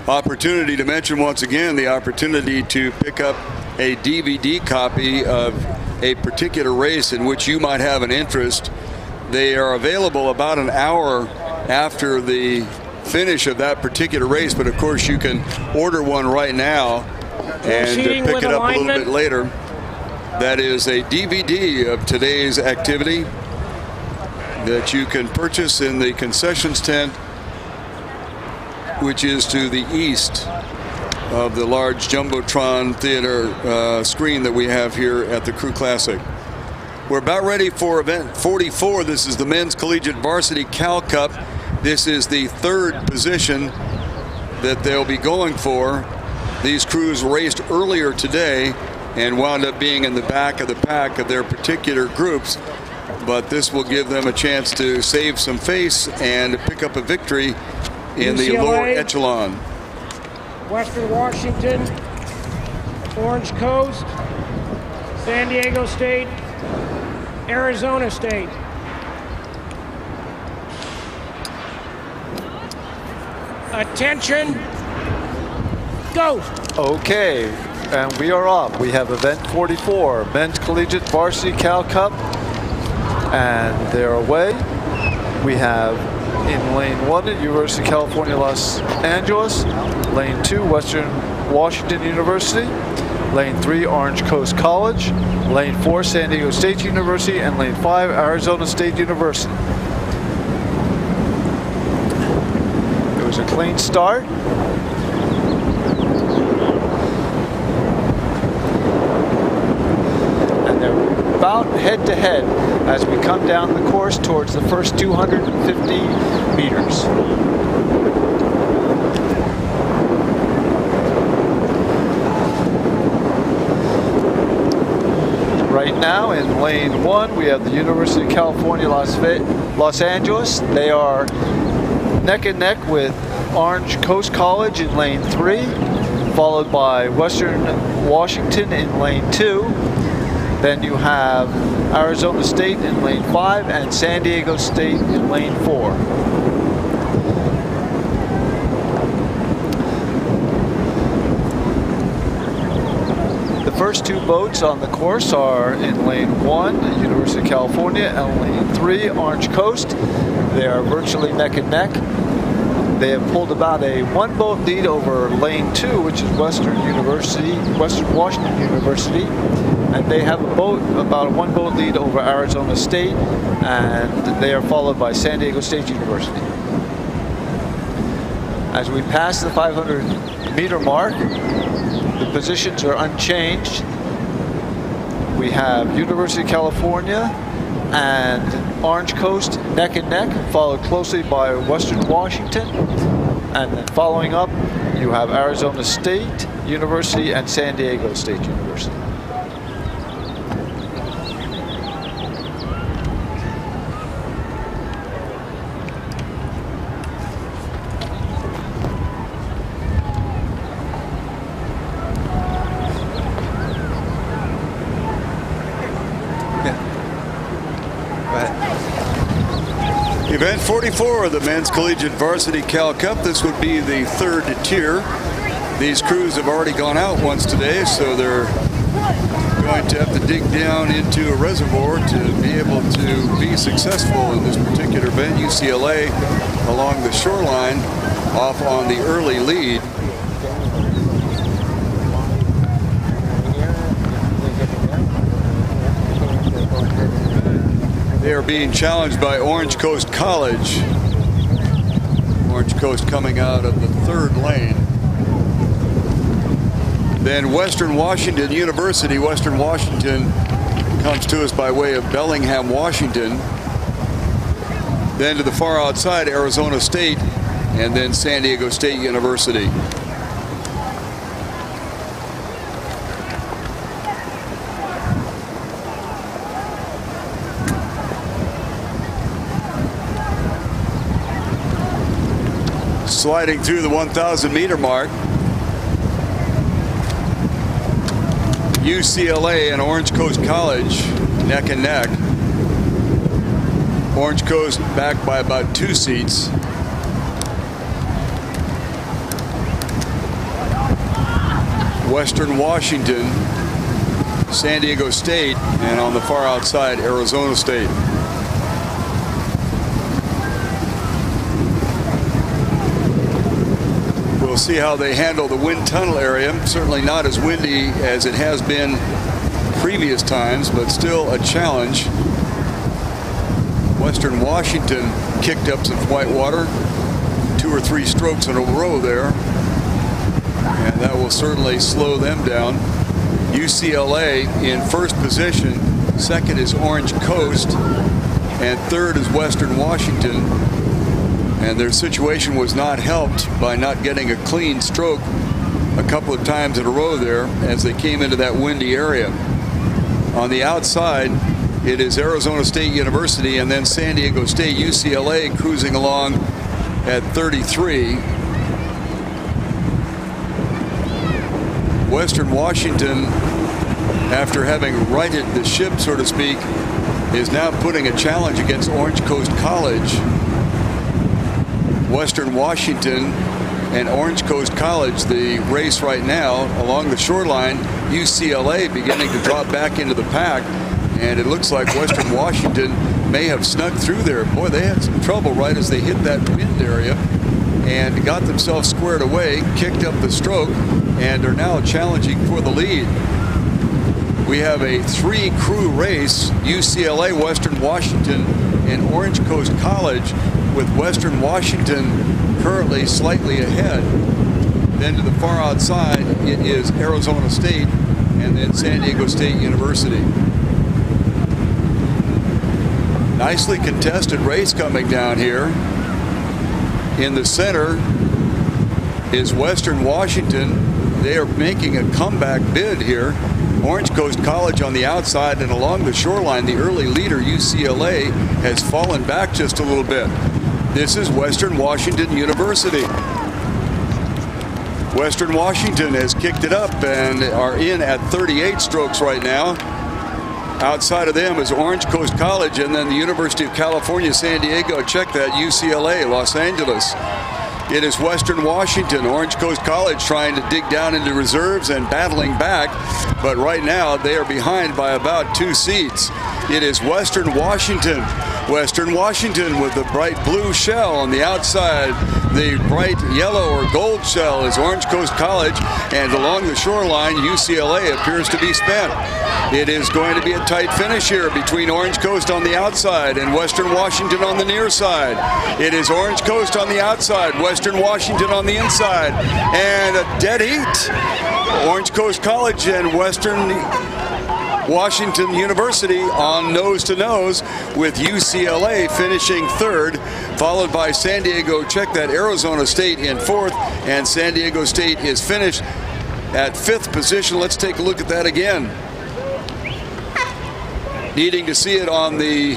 opportunity to mention once again the opportunity to pick up a DVD copy of a particular race in which you might have an interest. They are available about an hour after the finish of that particular race, but of course you can order one right now and pick it up a little bit later. That is a DVD of today's activity that you can purchase in the concessions tent, which is to the east of the large Jumbotron theater screen that we have here at the Crew Classic. We're about ready for event 44. This is the Men's Collegiate Varsity Cal Cup. This is the third position that they'll be going for. These crews raced earlier today and wound up being in the back of the pack of their particular groups, but this will give them a chance to save some face and pick up a victory in UCLA, the lower echelon. Western Washington, Orange Coast, San Diego State, Arizona State. Attention, go. Okay, and we are off. We have event 44, Men's Collegiate Varsity Cal Cup, and they're away. We have in lane 1 at University of California, Los Angeles, lane 2, Western Washington University, lane 3, Orange Coast College, lane 4, San Diego State University, and lane 5, Arizona State University. It was a clean start. And they're about head to head as we come down the course towards the first 250 meters. Right now in lane 1 we have the University of California, Los Angeles. They are neck and neck with Orange Coast College in lane 3, followed by Western Washington in lane 2. Then you have Arizona State in lane 5 and San Diego State in lane 4. The first two boats on the course are in lane 1, University of California, and lane 3, Orange Coast. They are virtually neck and neck. They have pulled about a 1-boat lead over lane 2, which is Western Washington University. And they have about a 1-boat lead over Arizona State, and they are followed by San Diego State University. As we pass the 500-meter mark, the positions are unchanged. We have University of California and Orange Coast neck and neck, followed closely by Western Washington. And then following up, you have Arizona State University and San Diego State University. Event 44 of the Men's Collegiate Varsity Cal Cup. This would be the third tier. These crews have already gone out once today, so they're going to have to dig down into a reservoir to be able to be successful in this particular event. UCLA along the shoreline off on the early lead. They are being challenged by Orange Coast College. Orange Coast coming out of the third lane. Then Western Washington University. Western Washington comes to us by way of Bellingham, Washington. Then to the far outside, Arizona State, and then San Diego State University. Sliding through the 1,000-meter mark, UCLA and Orange Coast College neck and neck. Orange Coast back by about 2 seats. Western Washington, San Diego State, and on the far outside, Arizona State. We'll see how they handle the wind tunnel area. Certainly not as windy as it has been previous times, but still a challenge. Western Washington kicked up some white water, 2 or 3 strokes in a row there, and that will certainly slow them down. UCLA in first position, second is Orange Coast, and third is Western Washington. And their situation was not helped by not getting a clean stroke a couple of times in a row there as they came into that windy area. On the outside, it is Arizona State University and then San Diego State. UCLA cruising along at 33. Western Washington, after having righted the ship, so to speak, is now putting a challenge against Orange Coast College. Western Washington and Orange Coast College, the race right now along the shoreline. UCLA beginning to drop back into the pack, and it looks like Western Washington may have snuck through there. Boy, they had some trouble right as they hit that wind area and got themselves squared away, kicked up the stroke, and are now challenging for the lead. We have a 3-crew race, UCLA, Western Washington, and Orange Coast College, with Western Washington currently slightly ahead. Then to the far outside, it is Arizona State and then San Diego State University. Nicely contested race coming down here. In the center is Western Washington. They are making a comeback bid here. Orange Coast College on the outside, and along the shoreline, the early leader, UCLA, has fallen back just a little bit. This is Western Washington University. Western Washington has kicked it up and are in at 38 strokes right now. Outside of them is Orange Coast College, and then the University of California, San Diego. Check that, UCLA, Los Angeles. It is Western Washington, Orange Coast College trying to dig down into reserves and battling back, but right now they are behind by about 2 seats. It is Western Washington. Western Washington with the bright blue shell on the outside. The bright yellow or gold shell is Orange Coast College, and along the shoreline, UCLA appears to be spent. It is going to be a tight finish here between Orange Coast on the outside and Western Washington on the near side. It is Orange Coast on the outside, Western Washington on the inside, and a dead heat. Orange Coast College and Western Washington University on nose-to-nose, with UCLA finishing third, followed by San Diego. Check that, Arizona State in fourth, and San Diego State is finished at 5th position. Let's take a look at that again. Needing to see it on the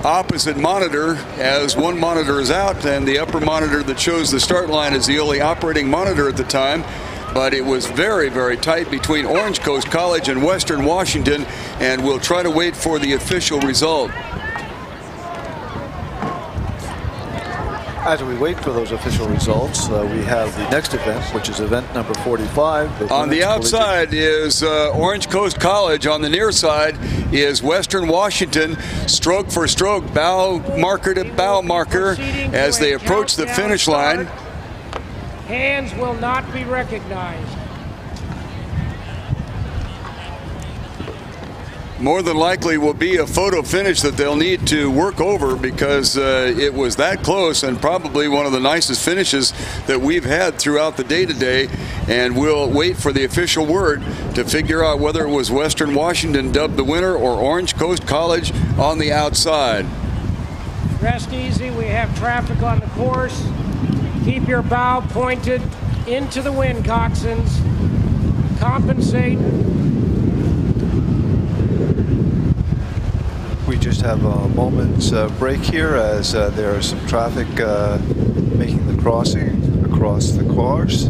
opposite monitor, as one monitor is out, and the upper monitor that shows the start line is the only operating monitor at the time. But it was very, very tight between Orange Coast College and Western Washington, and we'll try to wait for the official result. As we wait for those official results, we have the next event, which is event number 45. On the outside is Orange Coast College. On the near side is Western Washington, stroke for stroke, bow marker to bow marker, as they approach the finish line. Hands will not be recognized. More than likely will be a photo finish that they'll need to work over, because it was that close, and probably one of the nicest finishes that we've had throughout the day today. And we'll wait for the official word to figure out whether it was Western Washington dubbed the winner or Orange Coast College on the outside. Rest easy, we have traffic on the course. Keep your bow pointed into the wind, coxswains. Compensate. We just have a moment's break here, as there is some traffic making the crossing across the course.